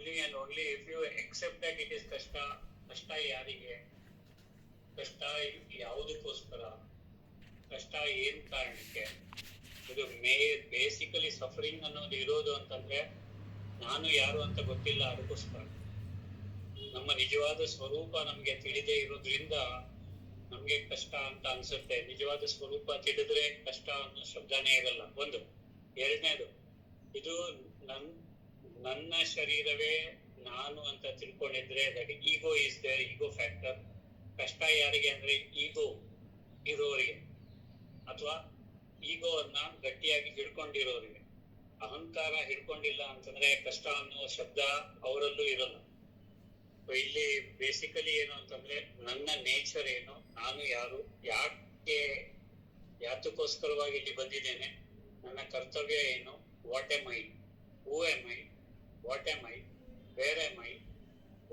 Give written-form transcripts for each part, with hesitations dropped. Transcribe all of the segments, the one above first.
Only and only if you accept that it is ಕಷ್ಟ. ಕಷ್ಟ ಯಾರಿಗೆ, ಕಷ್ಟ ಯಾವುದಕ್ಕೋಸ್ಕರ, ಕಷ್ಟ ಏನ್ ಕಾರಣಕ್ಕೆ, ಇದು ಬೇಸಿಕಲಿ ಸಫರಿಂಗ್ ಅನ್ನೋದು ಇರೋದು ಅಂತಂದ್ರೆ ನಾನು ಯಾರು ಅಂತ ಗೊತ್ತಿಲ್ಲ, ಅದಕ್ಕೋಸ್ಕರ. ನಮ್ಮ ನಿಜವಾದ ಸ್ವರೂಪ ನಮ್ಗೆ ತಿಳಿದೇ ಇರೋದ್ರಿಂದ ನಮ್ಗೆ ಕಷ್ಟ ಅಂತ ಅನ್ಸುತ್ತೆ. ನಿಜವಾದ ಸ್ವರೂಪ ತಿಳಿದ್ರೆ ಕಷ್ಟ ಅನ್ನೋ ಶಬ್ದನೇ ಇರಲ್ಲ, ಒಂದು. ಎರಡನೇದು, ಇದು ನನ್ನ ಶರೀರವೇ ನಾನು ಅಂತ ತಿಳ್ಕೊಂಡಿದ್ರೆ that ego is there, ego factor. ಕಷ್ಟ ಯಾರಿಗೆ ಅಂದ್ರೆ ಈಗೋ ಇರೋರಿಗೆ, ಅಥವಾ ಈಗೋ ಅನ್ನ ಗಟ್ಟಿಯಾಗಿ ಹಿಡ್ಕೊಂಡಿರೋರಿಗೆ. ಅಹಂಕಾರ ಹಿಡ್ಕೊಂಡಿಲ್ಲ ಅಂತಂದ್ರೆ ಕಷ್ಟ ಅನ್ನೋ ಶಬ್ದ ಅವರಲ್ಲೂ ಇರಲ್ಲ. ಇಲ್ಲಿ ಬೇಸಿಕಲಿ ಏನು ಅಂತಂದ್ರೆ ನನ್ನ ನೇಚರ್ ಏನು, ನಾನು ಯಾರು, ಯಾತಕ್ಕೋಸ್ಕರವಾಗಿ ಇಲ್ಲಿ ಬಂದಿದ್ದೇನೆ, ನನ್ನ ಕರ್ತವ್ಯ ಏನು, what am I, who am I, what am I, where am I,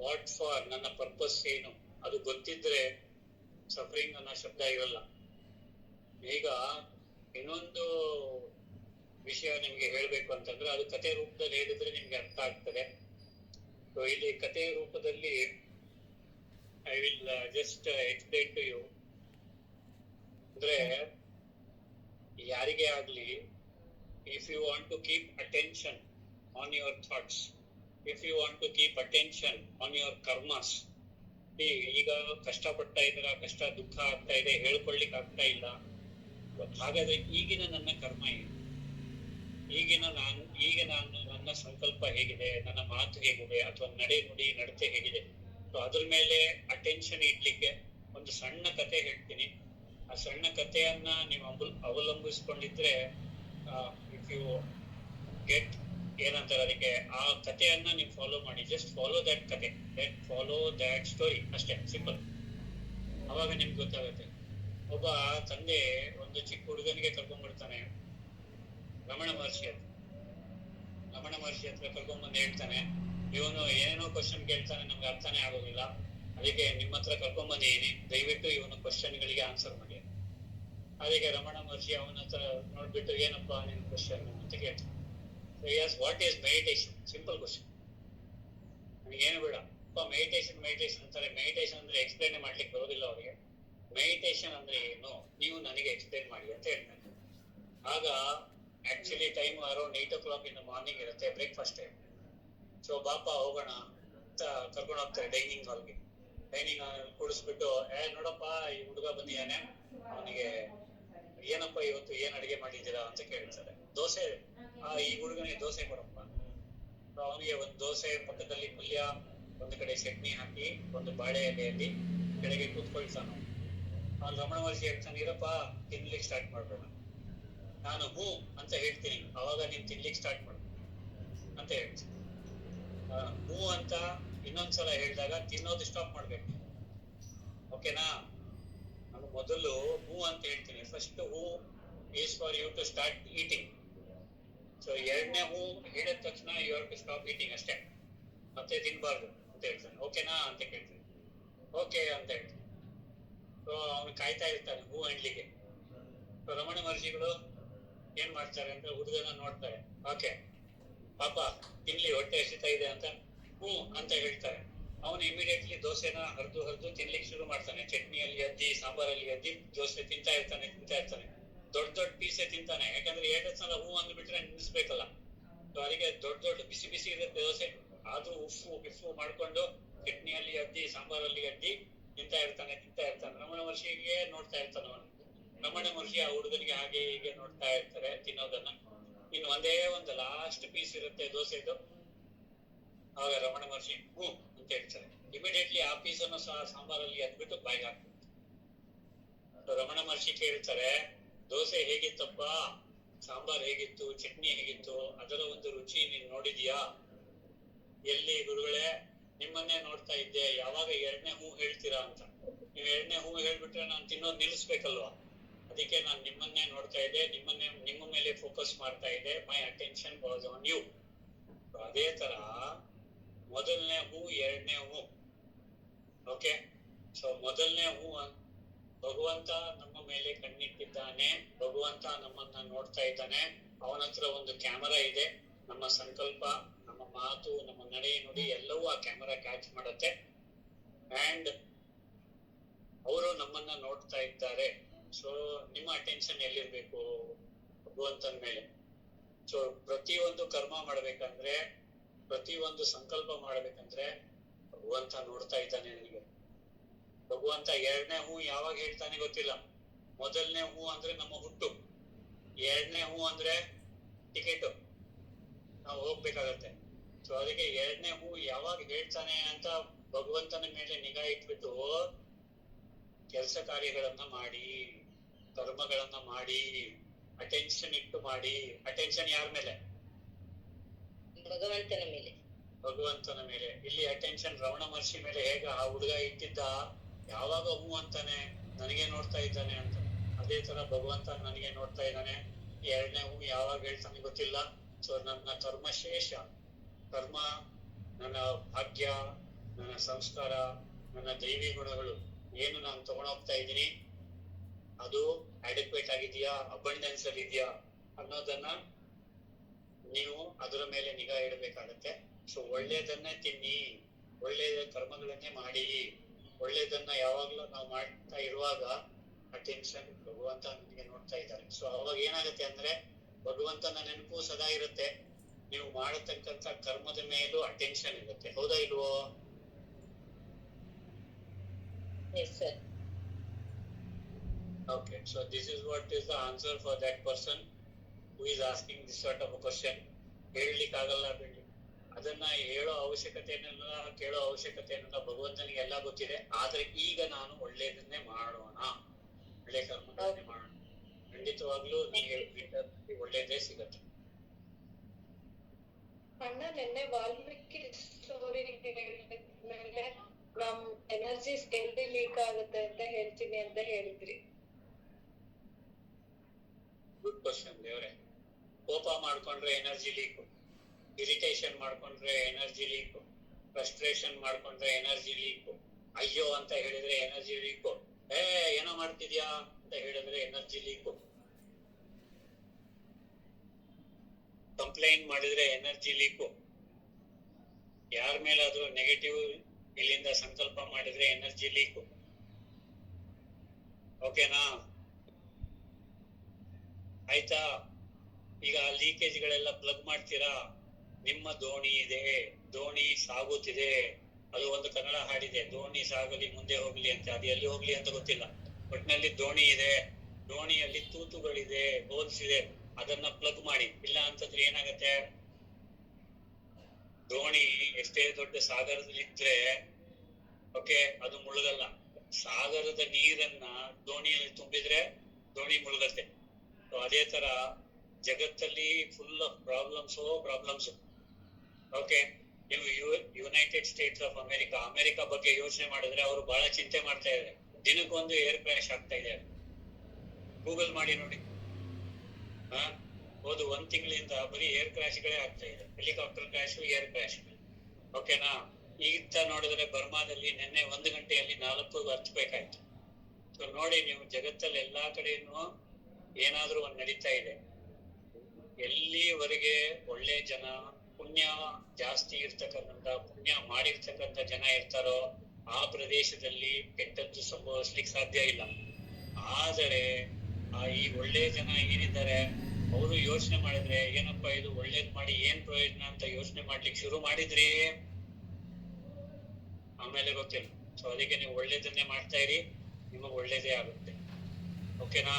what for, ನನ್ನ ಪರ್ಪಸ್ ಏನು, ಅದು ಗೊತ್ತಿದ್ರೆ ಸಫರಿಂಗ್ ಅನ್ನೋ ಶಬ್ದ ಇರಲ್ಲ. ಈಗ ಇನ್ನೊಂದು ವಿಷಯ ನಿಮ್ಗೆ ಹೇಳ್ಬೇಕು ಅಂತಂದ್ರೆ ಅದು ಕಥೆ ರೂಪದಲ್ಲಿ ಹೇಳಿದ್ರೆ ನಿಮ್ಗೆ ಅರ್ಥ ಆಗ್ತದೆ. ಇಲ್ಲಿ ಕಥೆ ರೂಪದಲ್ಲಿ I will just explain to you. ಅಂದ್ರೆ ಯಾರಿಗೆ ಆಗ್ಲಿ, if you want to keep attention on your thoughts, if you want to keep attention on your karmas. ಈಗ ಕಷ್ಟ ಪಡ್ತಾ ಇದ್ದೀರಾ, ಕಷ್ಟ ದುಃಖ ಆಗ್ತಾ ಇದೆ, ಹೇಳ್ಕೊಳ್ಲಿಕ್ಕೆ ಆಗ್ತಾ ಇಲ್ಲ. ಹಾಗಾದ್ರೆ ಈಗಿನ ನನ್ನ ಕರ್ಮ ಏನು, ಈಗ ನಾನು ನನ್ನ ಸಂಕಲ್ಪ ಹೇಗಿದೆ, ನನ್ನ ಮಾತು ಹೇಗಿದೆ, ಅಥವಾ ನಡೆ ನುಡಿ ನಡತೆ ಹೇಗಿದೆ, ಅದ್ರ ಮೇಲೆ ಅಟೆನ್ಷನ್ ಇಡ್ಲಿಕ್ಕೆ ಒಂದು ಸಣ್ಣ ಕತೆ ಹೇಳ್ತೀನಿ. ಆ ಸಣ್ಣ ಕಥೆಯನ್ನ ನೀವು ಅವಲಂಬಿಸ್ಕೊಂಡಿದ್ರೆ, ಇಫ್ ಯು ಗೆಟ್ ಏನಂತಾರೆ ಅದಕ್ಕೆ, ಆ ಕಥೆಯನ್ನ ನೀವು ಫಾಲೋ ಮಾಡಿ. ಜಸ್ಟ್ ಫಾಲೋ ದಟ್ ಕತೆ, ಫಾಲೋ ದಟ್ ಸ್ಟೋರಿ, ಅಷ್ಟೇ, ಸಿಂಪಲ್. ಅವಾಗ ನಿಮ್ಗೆ ಗೊತ್ತಾಗುತ್ತೆ. ಒಬ್ಬ ತಂದೆ ಒಂದು ಚಿಕ್ಕ ಹುಡುಗನಿಗೆ ಕರ್ಕೊಂಡ್ಬಿಡ್ತಾನೆ ರಮಣ ಮಹರ್ಷಿ ಹತ್ರ ಕರ್ಕೊಂಡ್ಬಂದು ಹೇಳ್ತಾನೆ, ಇವನು ಏನೇನೋ ಕ್ವಶನ್ ಕೇಳ್ತಾನೆ, ನಮ್ಗೆ ಅರ್ಥನೇ ಆಗೋದಿಲ್ಲ, ಅದಕ್ಕೆ ನಿಮ್ಮ ಹತ್ರ ಕರ್ಕೊಂಡ್ಬಂದಿದ್ದೀನಿ, ದಯವಿಟ್ಟು ಇವನು ಕ್ವಶನ್ಗಳಿಗೆ ಆನ್ಸರ್ ಮಾಡಿ. ಅದಕ್ಕೆ ರಮಣ ಮಹರ್ಷಿ ಅವನ ಹತ್ರ ನೋಡ್ಬಿಟ್ಟು, ಏನಪ್ಪಾ ನಿನ್ ಕ್ವಶನ್ ಅಂತ ಕೇಳ್ತಾನೆ. What is meditation? Simple question, ನನಗೇನು ಬೇಡ ಅಪ್ಪ, ಮೆಡಿಟೇಷನ್ ಅಂತಾರೆ. ಮೆಡಿಟೇಷನ್ ಅಂದ್ರೆ ಎಕ್ಸ್ಪ್ಲೇನ್ ಮಾಡ್ಲಿಕ್ಕೆ ಬರೋದಿಲ್ಲ ಅವ್ರಿಗೆ. ಮೆಡಿಟೇಷನ್ ಅಂದ್ರೆ ಏನು, ನೀವು ನನಗೆ ಎಕ್ಸ್ಪ್ಲೇನ್ ಮಾಡಿ ಅಂತ ಹೇಳ್ತಾನೆ. ಆಗ actually time around 8 o'clock in the morning ಇರುತ್ತೆ, ಬ್ರೇಕ್ಫಾಸ್ಟ್ ಟೈಮ್. ಸೊ ಬಾಪ ಹೋಗೋಣ ಅಂತ ಕರ್ಕೊಂಡು ಹೋಗ್ತಾರೆ ಡೈನಿಂಗ್ ಹಾಲ್ಗೆ. ಡೈನಿಂಗ್ ಹಾಲ್ ಕೂಡಿಸ್ಬಿಟ್ಟು, ನೋಡಪ್ಪ ಈ ಹುಡುಗ ಬಂದಿದ್ದಾನೆ, ಅವನಿಗೆ ಏನಪ್ಪ ಇವತ್ತು ಏನ್ ಅಡಿಗೆ ಮಾಡಿದ್ದೀರಾ ಅಂತ ಕೇಳ್ತಾರೆ. ದೋಸೆ, ಈ ಹುಡುಗನಿಗೆ ದೋಸೆ ಕೊಡಪ್ಪ. ಅವನಿಗೆ ಒಂದು ದೋಸೆ, ಪಕ್ಕದಲ್ಲಿ ಪಲ್ಯ, ಒಂದು ಕಡೆ ಚಟ್ನಿ ಹಾಕಿ, ಒಂದು ಬಾಳೆ ಎಲೆಯಲ್ಲಿ ಕೆಳಗೆ ಕೂತ್ಕೊಳ್ತಾನ. ಅವ್ನು ರಮಣ ಮಹರ್ಷಿ ಹೇಳ್ತಾನೆ, ಇರಪ್ಪ ತಿನ್ಲಿಕ್ಕೆ ಸ್ಟಾರ್ಟ್ ಮಾಡ್ಬೇಡ, ನಾನು ಹೂ ಅಂತ ಹೇಳ್ತೀನಿ, ಅವಾಗ ನೀನ್ ತಿನ್ಲಿಕ್ಕೆ ಸ್ಟಾರ್ಟ್ ಮಾಡು ಅಂತ ಹೇಳ್ತೀನಿ. ಹೂ ಅಂತ ಇನ್ನೊಂದ್ಸಲ ಹೇಳಿದಾಗ ತಿನ್ನೋದು ಸ್ಟಾಪ್ ಮಾಡ್ಬೇಕು, ಓಕೆನಾ? ನಾನು ಮೊದಲು ಹೂ ಅಂತ ಹೇಳ್ತೀನಿ, ಫಸ್ಟ್ ಹೂ is for you to start eating. So ಎರಡನೇ ಹೂ ಹೇಳಿದ ತಕ್ಷಣ you have to stop eating, ಅಷ್ಟೇ, ಮತ್ತೆ ತಿನ್ಬಾರ್ದು ಅಂತ ಹೇಳ್ತಾನೆ. ಓಕೆನಾ ಅಂತ ಕೇಳ್ತೀನಿ. ಓಕೆ ಅಂತ ಹೇಳ್ತೀನಿ. ಸೊ ಅವನು ಕಾಯ್ತಾ ಇರ್ತಾನೆ ಹೂ ಹಣ್ಲಿಕ್ಕೆ. ರಮಣ ಮಹರ್ಷಿಗಳು ಏನ್ ಮಾಡ್ತಾರೆ ಅಂತ ಹುಡುಗನ ನೋಡ್ತಾರೆ. ಓಕೆ ಪಾಪ ತಿನ್ಲಿ, ಹೊಟ್ಟೆ ಹಸಿತಾ ಇದೆ ಅಂತ ಹೂ ಅಂತ ಹೇಳ್ತಾರೆ. ಅವನು ಇಮಿಡಿಯೇಟ್ಲಿ ದೋಸೆನ ಹರಿದು ತಿನ್ಲಿಕ್ಕೆ ಶುರು ಮಾಡ್ತಾನೆ. ಚಟ್ನಿಯಲ್ಲಿ ಅದ್ದಿ, ಸಾಂಬಾರಲ್ಲಿ ಅದ್ದಿ ದೋಸೆ ತಿಂತಾ ಇರ್ತಾನೆ. ದೊಡ್ಡ ಪೀಸೆ ತಿಂತಾನೆ, ಯಾಕಂದ್ರೆ 2 ಸಲ ಹೂ ಅಂದ್ಬಿಟ್ರೆ ನಿಲ್ಲಿಸ್ಬೇಕಲ್ಲ. ಸೊ ಅದಕ್ಕೆ ದೊಡ್ಡ ಬಿಸಿ ಇರುತ್ತೆ ದೋಸೆ, ಆದ್ರೂ ಉಫ್ಫು ಮಾಡ್ಕೊಂಡು ಚಟ್ನಿಯಲ್ಲಿ ಅದ್ದಿ, ಸಾಂಬಾರಲ್ಲಿ ಅದ್ದಿ ತಿಂತಾ ಇರ್ತಾನೆ. ರಮಣ ಮಹರ್ಷಿಗೆ ನೋಡ್ತಾ ಇರ್ತಾನೆ ಅವನು. ರಮಣ ಮಹರ್ಷಿ ಆ ಹುಡುಗನಿಗೆ ಹಾಗೆ ಹೀಗೆ ನೋಡ್ತಾ ಇರ್ತಾರೆ ತಿನ್ನೋದನ್ನ. ಇನ್ನು ಒಂದೇ ಒಂದು ಲಾಸ್ಟ್ ಪೀಸ್ ಇರುತ್ತೆ ದೋಸೆದು. ಆಗ ರಮಣ ಮಹರ್ಷಿ ಹೂ ಅಂತ ಹೇಳ್ತಾರೆ. ಇಮಿಡಿಯೇಟ್ಲಿ ಆ ಪೀಸನ್ನು ಸಹ ಸಾಂಬಾರಲ್ಲಿ ಅದ್ಬಿಟ್ಟು ಬಾಯಿಗೆ ಹಾಕ್ತಾರೆ. ರಮಣ ಮಹರ್ಷಿ ಕೇಳ್ತಾರೆ, ದೋಸೆ ಹೇಗಿತ್ತಪ್ಪ, ಸಾಂಬಾರ್ ಹೇಗಿತ್ತು, ಚಟ್ನಿ ಹೇಗಿತ್ತು, ಅದರ ಒಂದು ರುಚಿ ನೀನ್ ನೋಡಿದ್ಯಾ? ಎಲ್ಲಿ ಗುರುಗಳೇ, ನಿಮ್ಮನ್ನೇ ನೋಡ್ತಾ ಇದ್ದೆ, ಯಾವಾಗ 2ನೇ ಹೂ ಹೇಳ್ತೀರಾ ಅಂತ. ನೀವು 2ನೇ ಹೂ ಹೇಳ್ಬಿಟ್ರೆ ನಾನು ತಿನ್ನೋದು ನಿಲ್ಲಿಸ್ಬೇಕಲ್ವಾ, ಅದಕ್ಕೆ ನಾನು ನಿಮ್ಮನ್ನೇ ನೋಡ್ತಾ ಇದ್ದೆ, ನಿಮ್ಮ ಮೇಲೆ ಫೋಕಸ್ ಮಾಡ್ತಾ ಇದ್ದೆ. ಮೈ ಅಟೆನ್ಷನ್ ವಾಸ್ ಆನ್ ಯು. ಅದೇ ತರ ಮೊದಲನೇ ಹೂ, 2ನೇ ಹೂ. ಓಕೆ, ಸೊ ಮೊದಲನೇ ಹೂ ಭಗವಂತ ನಮ್ಮ ಮೇಲೆ ಕಣ್ಣಿಟ್ಟಿದ್ದಾನೆ, ಭಗವಂತ ನಮ್ಮನ್ನ ನೋಡ್ತಾ ಇದ್ದಾನೆ. ಅವನ ಹತ್ರ ಒಂದು ಕ್ಯಾಮರಾ ಇದೆ. ನಮ್ಮ ಸಂಕಲ್ಪ, ನಮ್ಮ ಮಾತು, ನಮ್ಮ ನಡೆ ನಡೆ ನುಡಿ ಎಲ್ಲವೂ ಆ ಕ್ಯಾಮರಾ ಕ್ಯಾಚ್ ಮಾಡುತ್ತೆ. ಅಂಡ್ ಅವರು ನಮ್ಮನ್ನ ನೋಡ್ತಾ ಇದ್ದಾರೆ. ಸೊ ನಿಮ್ಮ ಅಟೆನ್ಷನ್ ಎಲ್ಲಿರ್ಬೇಕು? ಭಗವಂತನ ಮೇಲೆ. ಸೊ ಪ್ರತಿಯೊಂದು ಕರ್ಮ ಮಾಡ್ಬೇಕಂದ್ರೆ, ಪ್ರತಿಯೊಂದು ಸಂಕಲ್ಪ ಮಾಡ್ಬೇಕಂದ್ರೆ ಭಗವಂತ ನೋಡ್ತಾ ಇದ್ದಾನೆ ನನಗೆ. ಭಗವಂತ ಎರಡನೇ ಹೂ ಯಾವಾಗ ಹೇಳ್ತಾನೆ ಗೊತ್ತಿಲ್ಲ. ಮೊದಲನೇ ಹೂ ಅಂದ್ರೆ ನಮ್ಮ ಹುಟ್ಟು, ಎರಡನೇ ಹೂ ಅಂದ್ರೆ ಟಿಕೆಟ್, ನಾವು ಹೋಗ್ಬೇಕಾಗತ್ತೆ. ಸೊ ಅದಕ್ಕೆ ಎರಡನೇ ಹೂ ಯಾವಾಗ ಹೇಳ್ತಾನೆ ಅಂತ ಭಗವಂತನ ಮೇಲೆ ನಿಗಾ ಇಟ್ಬಿಟ್ಟು ಕೆಲಸ ಕಾರ್ಯಗಳನ್ನ ಮಾಡಿ, ಕರ್ಮಗಳನ್ನ ಮಾಡಿ, ಅಟೆನ್ಷನ್ ಇಟ್ಟು ಮಾಡಿ. ಅಟೆನ್ಷನ್ ಯಾರ ಮೇಲೆ? ಭಗವಂತನ ಮೇಲೆ. ಭಗವಂತನ ಮೇಲೆ. ಇಲ್ಲಿ ಅಟೆನ್ಷನ್ ರಮಣ ಮಹರ್ಷಿ ಮೇಲೆ ಹೇಗ ಆ ಹುಡುಗ ಇಟ್ಟಿದ್ದ, ಯಾವಾಗ ಹೂ ಅಂತಾನೆ ನನಗೆ ನೋಡ್ತಾ ಇದ್ದಾನೆ ಅಂತ, ಅದೇ ತರ ಭಗವಂತ ನನಗೆ ನೋಡ್ತಾ ಇದ್ದಾನೆ. ಎರಡನೇ ಹೂ ಯಾವಾಗ ಹೇಳ್ತಾನೆ ಗೊತ್ತಿಲ್ಲ. ಸೊ ನನ್ನ ಕರ್ಮಶೇಷ, ಕರ್ಮ, ನನ್ನ ಭಾಗ್ಯ, ನನ್ನ ಸಂಸ್ಕಾರ, ನನ್ನ ದೈವಿ ಗುಣಗಳು ಏನು ನಾನು ತಗೊಂಡೋಗ್ತಾ ಇದ್ದೀನಿ ಅದು ಅಡಿಕ್ವೇಟ್ ಆಗಿದೆಯಾ, ಅಬಂಡೆನ್ಸ್ ಅಲ್ಲಿ ಇದೆಯಾ ಅನ್ನೋದನ್ನ ನೀವು ಅದರ ಮೇಲೆ ನಿಗಾ ಇಡಬೇಕಾಗತ್ತೆ. ಸೊ ಒಳ್ಳೇದನ್ನೇ ತಿನ್ನಿ, ಒಳ್ಳೆಯ ಕರ್ಮಗಳನ್ನೇ ಮಾಡಿ, ಒಳ್ಳೇದನ್ನ ಯಾವಾಗ್ಲೂ ನಾವು ಮಾಡ್ತಾ ಇರುವಾಗ ಅಟೆನ್ಷನ್ ಭಗವಂತ ನನಗೆ ನೋಡ್ತಾ ಇದ್ದಾರೆ. ಸೊ ಅವಾಗ ಏನಾಗುತ್ತೆ ಅಂದ್ರೆ ಭಗವಂತನ ನೆನಪು ಸದಾ ಇರುತ್ತೆ, ನೀವು ಮಾಡತಕ್ಕಂತ ಕರ್ಮದ ಮೇಲೂ ಅಟೆನ್ಷನ್ ಇರುತ್ತೆ. ಹೌದಾ ಇಲ್ವೋ? Yes, sir. Okay, so this is what is the answer for that person who is asking this sort of a question. ಹೇಳಲಿಕ್ಕಾಗಲ್ಲ ಬಿಡಿ, ಅದನ್ನ ಹೇಳೋ ಅವಶ್ಯಕತೆ ಏನಿಲ್ಲ, ಕೇಳೋ ಅವಶ್ಯಕತೆ ಏನಿಲ್ಲ. ಭಗವಂತನಿಗೆ ಎಲ್ಲ ಗೊತ್ತಿದೆ. ಆದ್ರೆ ಈಗ ನಾನು ಒಳ್ಳೇದನ್ನೇ ಮಾಡೋಣ, ಒಳ್ಳೆ ಕರ್ಮಗಳನ್ನೇ ಮಾಡೋಣ. ಖಂಡಿತವಾಗ್ಲೂ ನನಗೆ ಒಳ್ಳೇದೇ ಸಿಗತ್ತೆ. ಅಣ್ಣ, ನಿನ್ನೆ ವಾಲ್ಮೀಕಿ ಸ್ಟೋರಿ ಮೇಲೆ ನಮ್ ಎನರ್ಜೀಸ್ ಎಲ್ಲಿ ಲೀಕ್ ಆಗುತ್ತೆ ಅಂತ ಹೇಳ್ತೀನಿ ಅಂತ ಹೇಳಿದ್ರಿ. ಗುಡ್ ಕ್ವಶನ್ ದೇವ್ರೆ. ಕೋಪ ಮಾಡ್ಕೊಂಡ್ರೆ ಎನರ್ಜಿ ಲೀಕ್, ಇರಿಟೇಷನ್ ಮಾಡ್ಕೊಂಡ್ರೆ ಎನರ್ಜಿ ಲೀಕ್, ಫ್ರಸ್ಟ್ರೇಷನ್ ಮಾಡ್ಕೊಂಡ್ರೆ ಎನರ್ಜಿ ಲೀಕ್, ಅಯ್ಯೋ ಅಂತ ಹೇಳಿದ್ರೆ ಎನರ್ಜಿ ಲೀಕ್, ಏನೋ ಮಾಡ್ತಿದ್ಯಾ ಅಂತ ಹೇಳಿದ್ರೆ ಎನರ್ಜಿ ಲೀಕ್, ಕಂಪ್ಲೇಂಟ್ ಮಾಡಿದ್ರೆ ಎನರ್ಜಿ ಲೀಕ್, ಯಾರ ಮೇಲಾದ್ರೂ ನೆಗೆಟಿವ್ ಇಲ್ಲಿಂದ ಸಂಕಲ್ಪ ಮಾಡಿದ್ರೆ ಎನರ್ಜಿ ಲೀಕ್. ಓಕೆನಾ? ಆಯ್ತಾ? ಈಗ ಲೀಕೇಜ್ ಗಳೆಲ್ಲ ಪ್ಲಗ್ ಮಾಡ್ತೀರಾ. ನಿಮ್ಮ ದೋಣಿ ಇದೆ, ದೋಣಿ ಸಾಗುತ್ತಿದೆ. ಅದು ಒಂದು ಕನ್ನಡ ಹಾಡಿದೆ, ದೋಣಿ ಸಾಗಲಿ ಮುಂದೆ ಹೋಗ್ಲಿ ಅಂತ. ಅದು ಎಲ್ಲಿ ಹೋಗ್ಲಿ ಅಂತ ಗೊತ್ತಿಲ್ಲ, ಒಟ್ಟಿನಲ್ಲಿ ದೋಣಿ ಇದೆ. ದೋಣಿಯಲ್ಲಿ ತೂತುಗಳಿದೆ, ಹೋಲ್ಸ್ ಇದೆ. ಅದನ್ನ ಪ್ಲಗ್ ಮಾಡಿ. ಇಲ್ಲ ಅಂತಂದ್ರೆ ಏನಾಗತ್ತೆ, ದೋಣಿ ಎಷ್ಟೇ ದೊಡ್ಡ ಸಾಗರದಲ್ಲಿದ್ರೆ ಓಕೆ ಅದು ಮುಳುಗಲ್ಲ. ಸಾಗರದ ನೀರನ್ನ ದೋಣಿಯಲ್ಲಿ ತುಂಬಿದ್ರೆ ದೋಣಿ ಮುಳುಗತ್ತೆ. ಅದೇ ತರ ಜಗತ್ತಲ್ಲಿ ಫುಲ್ ಆಫ್ ಪ್ರಾಬ್ಲಮ್ಸ್. ಓಕೆ, ನೀವು ಯುನೈಟೆಡ್ ಸ್ಟೇಟ್ಸ್ ಆಫ್ ಅಮೆರಿಕಾ ಬಗ್ಗೆ ಯೋಚನೆ ಮಾಡಿದ್ರೆ ಅವರು ಬಹಳ ಚಿಂತೆ ಮಾಡ್ತಾ ಇದ್ದಾರೆ. ದಿನಕ್ಕೊಂದು ಏರ್ ಕ್ರಾಶ್ ಆಗ್ತಾ ಇದೆ. ಗೂಗಲ್ ಮಾಡಿ ನೋಡಿ. ಹೋದ 1 ತಿಂಗಳಿಂದ ಬರೀ ಏರ್ ಕ್ರಾಶ್ಗಳೇ ಆಗ್ತಾ ಇದೆ. Helicopter crash, air crash. ಓಕೆನಾ? ಈಗ ನೋಡಿದ್ರೆ ಬರ್ಮಾದಲ್ಲಿ ನಿನ್ನೆ 1 ಗಂಟೆಯಲ್ಲಿ 4 ಹತ್ಬೇಕಾಯ್ತು. ಸೊ ನೋಡಿ ನೀವು, ಜಗತ್ತಲ್ಲಿ ಎಲ್ಲಾ ಕಡೆನೂ ಏನಾದ್ರೂ ಒಂದ್ ನಡೀತಾ ಇದೆ. ಎಲ್ಲಿವರೆಗೆ ಒಳ್ಳೆ ಜನ, ಪುಣ್ಯ ಜಾಸ್ತಿ ಇರ್ತಕ್ಕಂಥ, ಪುಣ್ಯ ಮಾಡಿರ್ತಕ್ಕಂಥ ಜನ ಇರ್ತಾರೋ ಆ ಪ್ರದೇಶದಲ್ಲಿ ಕೆಟ್ಟದ್ದು ಸಂಭವಿಸ್ಲಿಕ್ಕೆ ಸಾಧ್ಯ ಇಲ್ಲ. ಆದರೆ ಈ ಒಳ್ಳೆ ಜನ ಏನಿದ್ದಾರೆ ಅವರು ಯೋಚನೆ ಮಾಡಿದ್ರೆ ಏನಪ್ಪಾ ಇದು ಒಳ್ಳೇದ್ ಮಾಡಿ ಏನ್ ಪ್ರಯೋಜನ ಅಂತ ಯೋಚನೆ ಮಾಡ್ಲಿಕ್ಕೆ ಶುರು ಮಾಡಿದ್ರಿ, ಆಮೇಲೆ ಗೊತ್ತಿಲ್ಲ. ಸೊ ಅದಕ್ಕೆ ನೀವು ಒಳ್ಳೇದನ್ನೇ ಮಾಡ್ತಾ ಇರಿ, ನಿಮಗೆ ಒಳ್ಳೇದೇ ಆಗುತ್ತೆ. ಓಕೆನಾ?